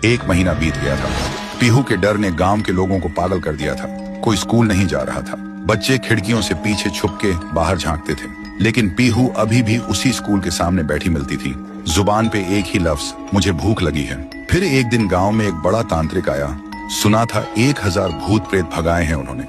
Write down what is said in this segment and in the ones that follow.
1 महीना बीत गया था। पीहू के डर ने गांव के लोगों को पागल कर दिया था। कोई स्कूल नहीं जा रहा था। बच्चे खिड़कियों से पीछे छुप के बाहर झांकते थे, लेकिन पीहू अभी भी उसी स्कूल के सामने बैठी मिलती थी। जुबान पे एक ही लफ्ज, मुझे भूख लगी है। फिर एक दिन गांव में एक बड़ा तांत्रिक आया। सुना था 1000 भूत प्रेत भगाए हैं उन्होंने।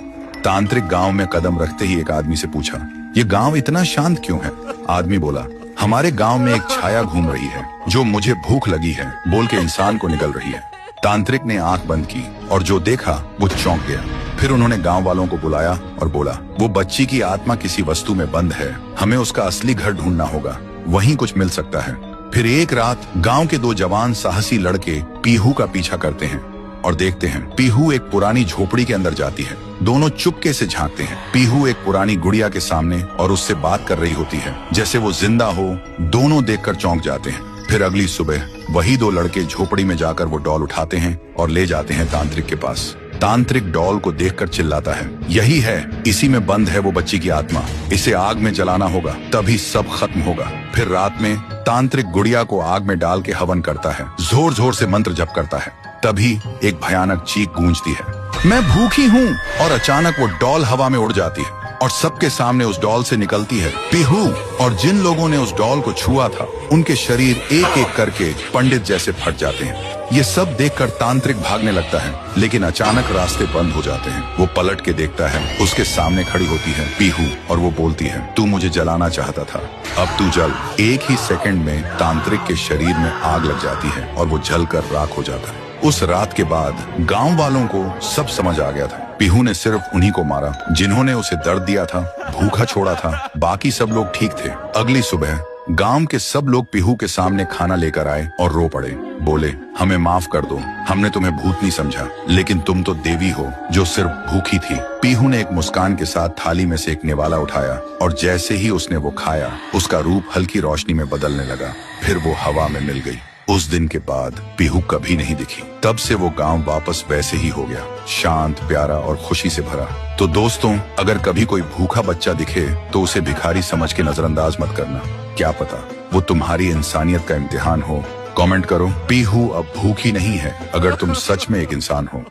तांत्रिक गांव में कदम रखते ही एक आदमी से पूछा, ये गांव इतना शांत क्यों है? आदमी बोला, हमारे गांव में एक छाया घूम रही है जो मुझे भूख लगी है बोल के इंसान को निकल रही है। तांत्रिक ने आंख बंद की और जो देखा वो चौंक गया। फिर उन्होंने गांव वालों को बुलाया और बोला, वो बच्ची की आत्मा किसी वस्तु में बंद है, हमें उसका असली घर ढूंढना होगा, वहीं कुछ मिल सकता है। फिर एक रात गांव के 2 जवान साहसी लड़के पीहू का पीछा करते हैं और देखते हैं पीहू एक पुरानी झोपड़ी के अंदर जाती है। दोनों चुपके से झांकते हैं। पीहू एक पुरानी गुड़िया के सामने और उससे बात कर रही होती है जैसे वो जिंदा हो। दोनों देखकर चौंक जाते हैं। फिर अगली सुबह वही 2 लड़के झोपड़ी में जाकर वो डॉल उठाते हैं और ले जाते हैं तांत्रिक के पास। तांत्रिक डॉल को देखकर चिल्लाता है, यही है, इसी में बंद है वो बच्ची की आत्मा, इसे आग में जलाना होगा तभी सब खत्म होगा। फिर रात में तांत्रिक गुड़िया को आग में डाल के हवन करता है, जोर जोर से मंत्र जप करता है। तभी एक भयानक चीख गूंजती है, मैं भूखी हूँ। और अचानक वो डॉल हवा में उड़ जाती है और सबके सामने उस डॉल से निकलती है पीहू। और जिन लोगों ने उस डॉल को छुआ था उनके शरीर एक एक करके पंडित जैसे फट जाते हैं। ये सब देखकर तांत्रिक भागने लगता है, लेकिन अचानक रास्ते बंद हो जाते हैं। वो पलट के देखता है, उसके सामने खड़ी होती है पीहू और वो बोलती है, तू मुझे जलाना चाहता था, अब तू जल। एक ही सेकंड में तांत्रिक के शरीर में आग लग जाती है और वो जलकर राख हो जाता है। उस रात के बाद गांव वालों को सब समझ आ गया था। पीहू ने सिर्फ उन्हीं को मारा जिन्होंने उसे दर्द दिया था, भूखा छोड़ा था, बाकी सब लोग ठीक थे। अगली सुबह गांव के सब लोग पीहू के सामने खाना लेकर आए और रो पड़े। बोले, हमें माफ कर दो, हमने तुम्हें भूत नहीं समझा, लेकिन तुम तो देवी हो जो सिर्फ भूखी थी। पीहू ने एक मुस्कान के साथ थाली में से एक निवाला उठाया और जैसे ही उसने वो खाया, उसका रूप हल्की रोशनी में बदलने लगा। फिर वो हवा में मिल गई। उस दिन के बाद पीहू कभी नहीं दिखी। तब से वो गांव वापस वैसे ही हो गया, शांत, प्यारा और खुशी से भरा। तो दोस्तों, अगर कभी कोई भूखा बच्चा दिखे तो उसे भिखारी समझ के नजरअंदाज मत करना। क्या पता वो तुम्हारी इंसानियत का इम्तिहान हो। कमेंट करो, पीहू अब भूखी नहीं है, अगर तुम सच में एक इंसान हो।